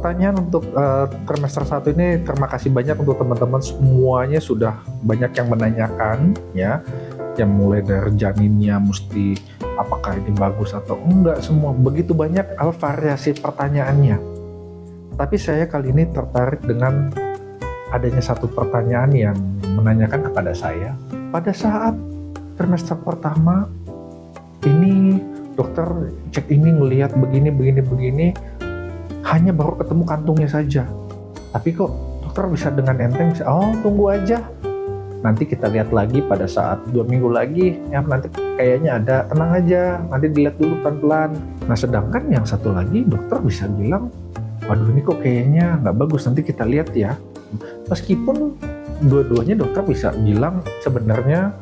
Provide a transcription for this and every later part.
pertanyaan untuk trimester 1 ini. Terima kasih banyak untuk teman-teman semuanya sudah banyak yang menanyakan ya. Yang mulai dari janinnya mesti apakah ini bagus atau enggak, semua begitu banyak variasi pertanyaannya. Tapi saya kali ini tertarik dengan adanya satu pertanyaan yang menanyakan kepada saya. Pada saat trimester pertama ini dokter cek ini ngelihat begini, hanya baru ketemu kantungnya saja. Tapi kok dokter bisa dengan enteng bisa, oh tunggu aja, nanti kita lihat lagi pada saat 2 minggu lagi ya, nanti kayaknya ada, tenang aja, nanti dilihat dulu pelan-pelan. Nah sedangkan yang satu lagi dokter bisa bilang, waduh ini kok kayaknya nggak bagus, nanti kita lihat ya. Meskipun dua-duanya dokter bisa bilang sebenarnya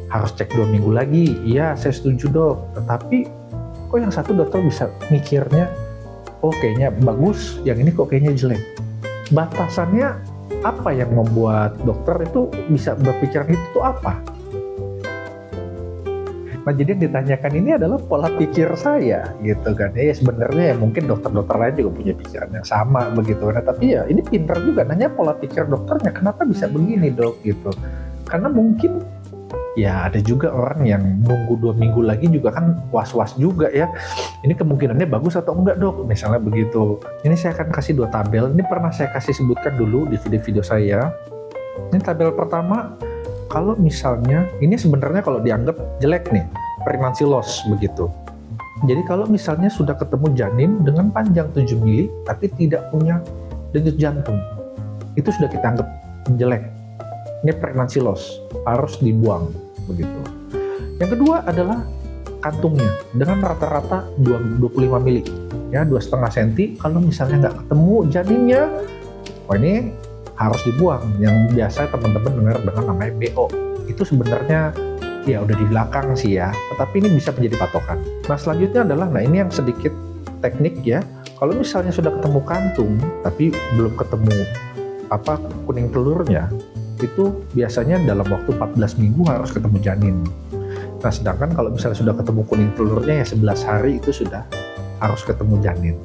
harus cek 2 minggu lagi, iya saya setuju dok, tetapi kok yang satu dokter bisa mikirnya, oh kayaknya bagus, yang ini kok kayaknya jelek. Batasannya apa yang membuat dokter itu bisa berpikiran itu tuh apa? Nah jadi yang ditanyakan ini adalah pola pikir saya gitu kan. Ya sebenarnya ya mungkin dokter-dokter lain juga punya pikiran yang sama begitu kan. Tapi ya ini pintar juga nanya pola pikir dokternya, kenapa bisa begini dok gitu. Karena mungkin ya ada juga orang yang nunggu 2 minggu lagi juga kan was-was juga ya. Ini kemungkinannya bagus atau enggak dok, misalnya begitu. Ini saya akan kasih 2 tabel, ini pernah saya kasih sebutkan dulu di video-video saya. Ini tabel pertama, kalau misalnya, ini sebenarnya kalau dianggap jelek nih, pregnancy loss begitu. Jadi kalau misalnya sudah ketemu janin dengan panjang 7 mili tapi tidak punya denyut jantung, itu sudah kita anggap jelek. Ini pregnancy loss, harus dibuang begitu. Yang kedua adalah kantungnya dengan rata-rata 25 mili ya, 2,5 cm. Kalau misalnya nggak ketemu janinnya, wah ini harus dibuang. Yang biasa teman-teman dengar dengan namanya BO. Itu sebenarnya ya udah di belakang sih ya, tetapi ini bisa menjadi patokan. Nah selanjutnya adalah, nah ini yang sedikit teknik ya. Kalau misalnya sudah ketemu kantung tapi belum ketemu kuning telurnya, itu biasanya dalam waktu 14 minggu harus ketemu janin. Nah sedangkan kalau misalnya sudah ketemu kuning telurnya ya 11 hari itu sudah harus ketemu janin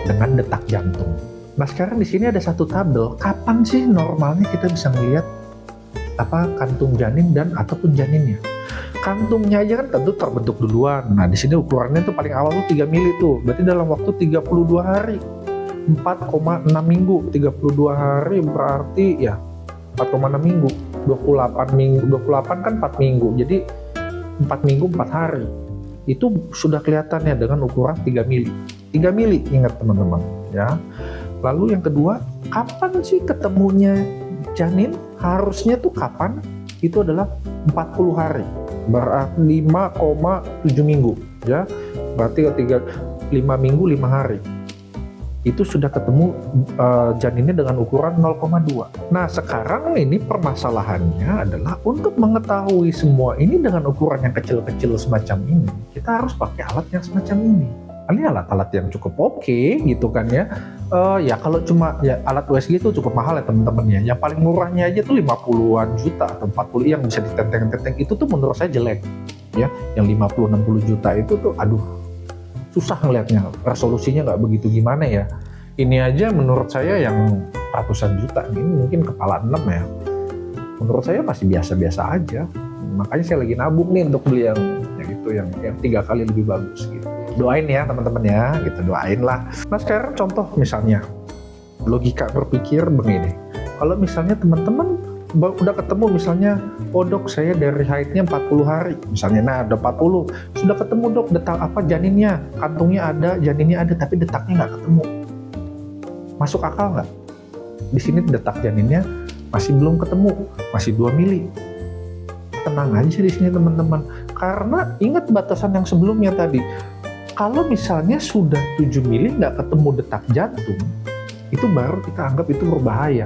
dengan detak jantung. Nah sekarang di sini ada satu tabel, kapan sih normalnya kita bisa melihat kantung janin dan ataupun janinnya. Kantungnya aja kan tentu terbentuk duluan. Nah di sini ukurannya tuh paling awal tuh 3 mili tuh, berarti dalam waktu 32 hari, 4,6 minggu. 32 hari berarti ya 4,6 minggu, 28 minggu, 28 kan 4 minggu, jadi 4 minggu 4 hari. Itu sudah kelihatannya dengan ukuran 3 mili. 3 mili ingat teman-teman ya. Lalu yang kedua, kapan sih ketemunya janin? Harusnya tuh kapan? Itu adalah 40 hari, berarti 5,7 minggu ya. Berarti 5 minggu 5 hari. Itu sudah ketemu janinnya dengan ukuran 0,2. Nah sekarang ini permasalahannya adalah untuk mengetahui semua ini dengan ukuran yang kecil-kecil semacam ini, kita harus pakai alat yang semacam ini. Ini alat-alat yang cukup oke gitu kan ya. Ya kalau cuma ya alat USG itu cukup mahal ya teman-teman ya. Yang paling murahnya aja tuh 50-an juta atau 40 yang bisa ditenteng-tenteng, itu tuh menurut saya jelek ya. Yang 50-60 juta itu tuh aduh, susah ngelihatnya, resolusinya nggak begitu gimana ya. Ini aja menurut saya yang ratusan juta, ini mungkin kepala 6 ya. Menurut saya masih biasa-biasa aja. Makanya saya lagi nabung nih untuk beli yang itu yang 3 kali lebih bagus gitu. Doain ya teman-teman ya, gitu, doain lah. Nah sekarang contoh misalnya, logika berpikir begini. Kalau misalnya teman-teman udah ketemu misalnya, oh dok saya dari haidnya 40 hari misalnya, nah ada 40, sudah ketemu dok detak janinnya, kantungnya ada, janinnya ada, tapi detaknya nggak ketemu. Masuk akal nggak? Di sini detak janinnya masih belum ketemu, masih 2 mili. Tenang aja di sini teman-teman, karena ingat batasan yang sebelumnya tadi. Kalau misalnya sudah 7 mili nggak ketemu detak jantung, itu baru kita anggap itu berbahaya.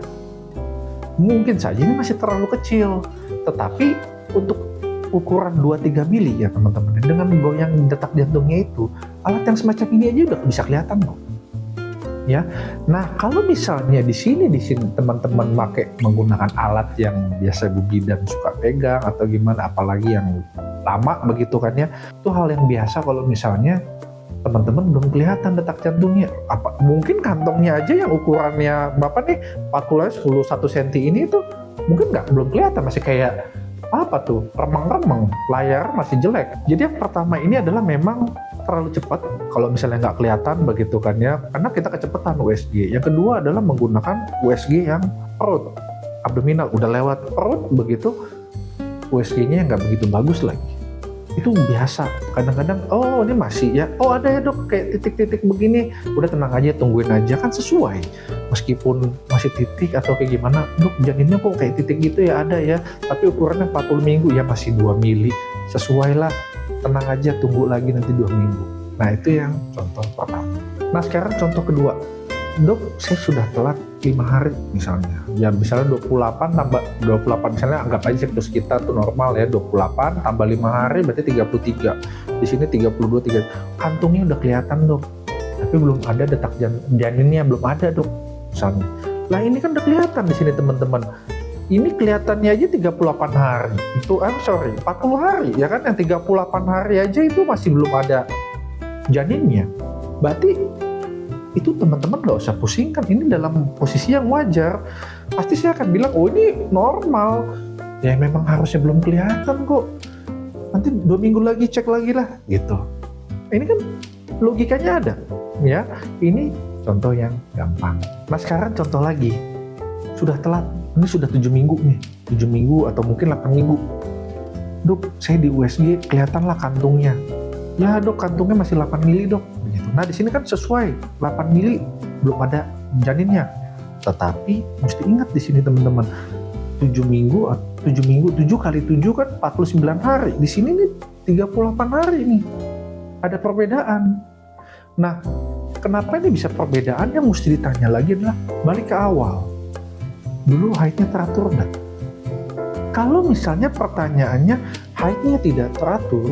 Mungkin saja ini masih terlalu kecil, tetapi untuk ukuran 2-3 mili ya teman-teman, dengan goyang detak jantungnya itu, alat yang semacam ini aja udah bisa kelihatan kok. Ya, nah kalau misalnya di sini teman-teman menggunakan alat yang biasa Bu Bidan suka pegang atau gimana, apalagi yang lama begitu kan ya, itu hal yang biasa kalau misalnya teman-teman belum kelihatan detak jantungnya. Apa mungkin kantongnya aja yang ukurannya Bapak nih 40 10 1 cm ini tuh mungkin belum kelihatan, masih kayak apa tuh, remang-remang, layar masih jelek. Jadi yang pertama ini adalah memang terlalu cepat kalau misalnya nggak kelihatan begitu kan ya, karena kita kecepatan USG. Yang kedua adalah menggunakan USG yang perut, abdominal, udah lewat perut begitu USG-nya nggak begitu bagus lagi. Itu biasa, kadang-kadang oh ini masih ya, oh ada ya dok kayak titik-titik begini, udah tenang aja, tungguin aja, kan sesuai. Meskipun masih titik atau kayak gimana, dok janinnya kok kayak titik gitu ya, ada ya, tapi ukurannya 40 minggu ya masih 2 mili, sesuai lah, tenang aja, tunggu lagi nanti 2 minggu. Nah itu yang contoh pertama. Nah sekarang contoh kedua, dok saya sudah telat 5 hari misalnya, ya misalnya 28 tambah 28, misalnya anggap aja siklus kita tuh normal ya, 28 tambah 5 hari berarti 33, di sini 32, kantungnya udah kelihatan dok, tapi belum ada detak janinnya, belum ada dok misalnya. Lah ini kan udah kelihatan di sini teman-teman, ini kelihatannya aja 38 hari, itu 40 hari ya kan, yang 38 hari aja itu masih belum ada janinnya, berarti itu teman-teman gak usah pusingkan, ini dalam posisi yang wajar. Pasti saya akan bilang, oh ini normal, ya memang harusnya belum kelihatan kok, nanti 2 minggu lagi cek lagi lah gitu. Ini kan logikanya ada ya. Ini contoh yang gampang. Nah sekarang contoh lagi, sudah telat, ini sudah 7 minggu nih, 7 minggu atau mungkin 8 minggu. Dok saya di USG kelihatanlah kantungnya, ya dok kantungnya masih 8 mili dok begitu. Nah di sini kan sesuai 8 mili, belum ada janinnya. Tetapi mesti ingat di sini teman-teman, 7 minggu 7 kali 7 kan 49 hari. Di sini nih 38 hari nih. Ada perbedaan. Nah, kenapa ini bisa perbedaan? Yang mesti ditanya lagi adalah balik ke awal. Dulu haidnya teratur enggak? Kalau misalnya pertanyaannya haidnya tidak teratur,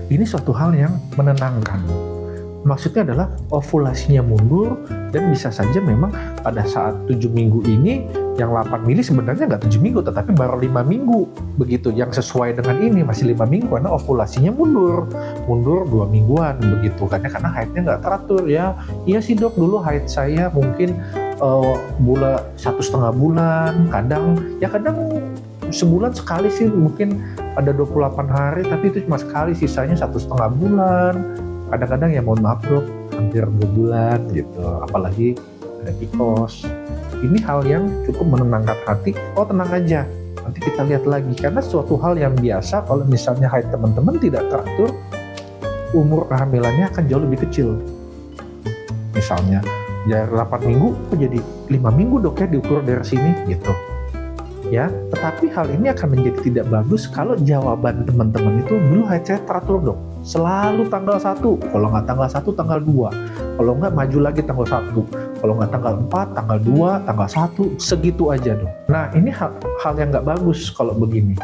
ini suatu hal yang menenangkan. Maksudnya adalah ovulasinya mundur, dan bisa saja memang pada saat 7 minggu ini yang 8 mili sebenarnya nggak 7 minggu tetapi baru 5 minggu begitu, yang sesuai dengan ini masih 5 minggu karena ovulasinya mundur 2 mingguan begitu, karena haidnya nggak teratur ya. Iya sih dok, dulu haid saya mungkin bulan 1,5 bulan, kadang sebulan sekali sih, mungkin ada 28 hari tapi itu cuma sekali, sisanya 1,5 bulan. Kadang-kadang ya mohon maaf dok, hampir 2 bulan gitu, apalagi ada PCOS. Ini hal yang cukup menenangkan hati. Oh tenang aja, nanti kita lihat lagi, karena suatu hal yang biasa kalau misalnya haid teman-teman tidak teratur, umur kehamilannya akan jauh lebih kecil. Misalnya dari 8 minggu kok jadi 5 minggu dok ya diukur dari sini gitu ya. Tetapi hal ini akan menjadi tidak bagus kalau jawaban teman-teman itu dulu haid saya teratur dok, selalu tanggal 1, kalau nggak tanggal 1 tanggal 2, kalau nggak maju lagi tanggal 1, kalau nggak tanggal 4 tanggal 2 tanggal 1, segitu aja dok. Nah ini hal yang nggak bagus kalau begini,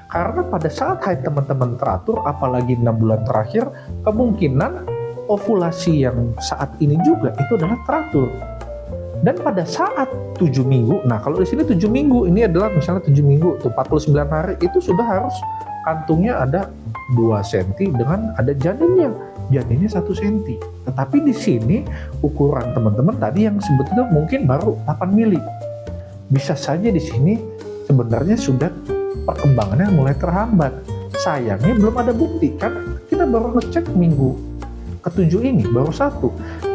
karena pada saat haid teman-teman teratur, apalagi 6 bulan terakhir, kemungkinan ovulasi yang saat ini juga itu adalah teratur. Dan pada saat 7 minggu, nah kalau di sini 7 minggu, ini adalah misalnya 7 minggu, tuh 49 hari, itu sudah harus kantungnya ada 2 cm dengan ada janinnya 1 cm. Tetapi di sini ukuran teman-teman tadi yang sebetulnya mungkin baru 8 mili. Bisa saja di sini sebenarnya sudah perkembangannya mulai terhambat. Sayangnya belum ada bukti, kan kita baru ngecek minggu ke-7 ini, baru 1.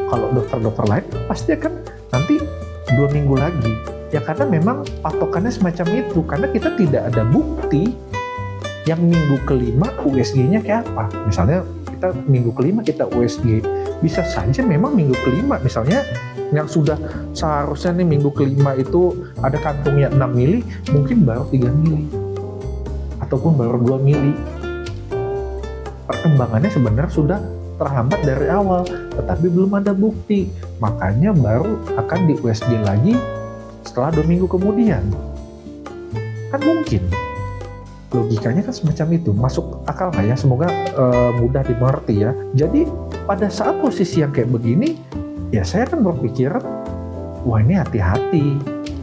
Kalau dokter-dokter lain pasti akan nanti 2 minggu lagi. Ya karena memang patokannya semacam itu, karena kita tidak ada bukti yang minggu kelima USG-nya kayak apa. Misalnya kita minggu kelima kita USG, bisa saja memang minggu kelima misalnya yang sudah seharusnya nih minggu kelima itu ada kantungnya 6 mili, mungkin baru 3 mili ataupun baru 2 mili. Perkembangannya sebenarnya sudah terhambat dari awal, tetapi belum ada bukti, makanya baru akan di USG lagi setelah 2 minggu kemudian. Kan mungkin logikanya kan semacam itu, masuk akal nggak ya? Semoga mudah dimengerti ya. Jadi pada saat posisi yang kayak begini, ya saya kan berpikir, wah ini hati-hati,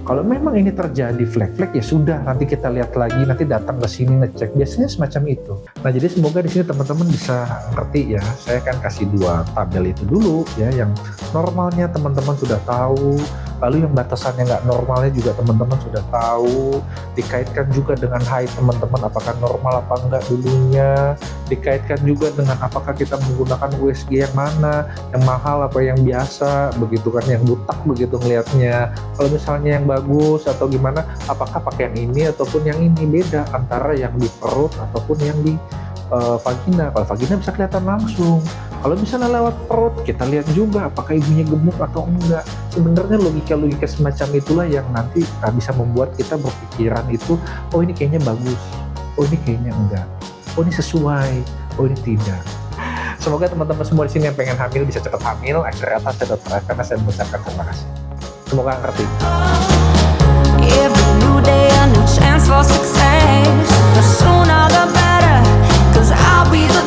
Kalau memang ini terjadi flek-flek ya sudah, nanti kita lihat lagi, nanti datang ke sini ngecek. Biasanya semacam itu. Nah, jadi semoga di sini teman-teman bisa ngerti ya. Saya kan kasih 2 tabel itu dulu ya, yang normalnya teman-teman sudah tahu, lalu yang batasannya nggak normalnya juga teman-teman sudah tahu. Dikaitkan juga dengan height teman-teman, apakah normal apa enggak dulunya. Dikaitkan juga dengan apakah kita menggunakan USG yang mana, yang mahal apa yang biasa, begitu kan, yang butak begitu ngelihatnya. Kalau misalnya yang bagus atau gimana, apakah pakai yang ini ataupun yang ini, beda antara yang di perut ataupun yang di vagina. Kalau vagina bisa kelihatan langsung, kalau misalnya lewat perut kita lihat juga apakah ibunya gemuk atau enggak. Sebenarnya logika-logika semacam itulah yang nanti bisa membuat kita berpikiran itu, oh ini kayaknya bagus, oh ini kayaknya enggak, oh ini sesuai, oh ini tidak. Semoga teman-teman semua di sini yang pengen hamil bisa cepat hamil. Akhirnya atas saya Dr. F, karena saya mengucapkan terima kasih. Semoga ngerti. Every new day a new chance for success. The sooner the better, 'cause I'll be the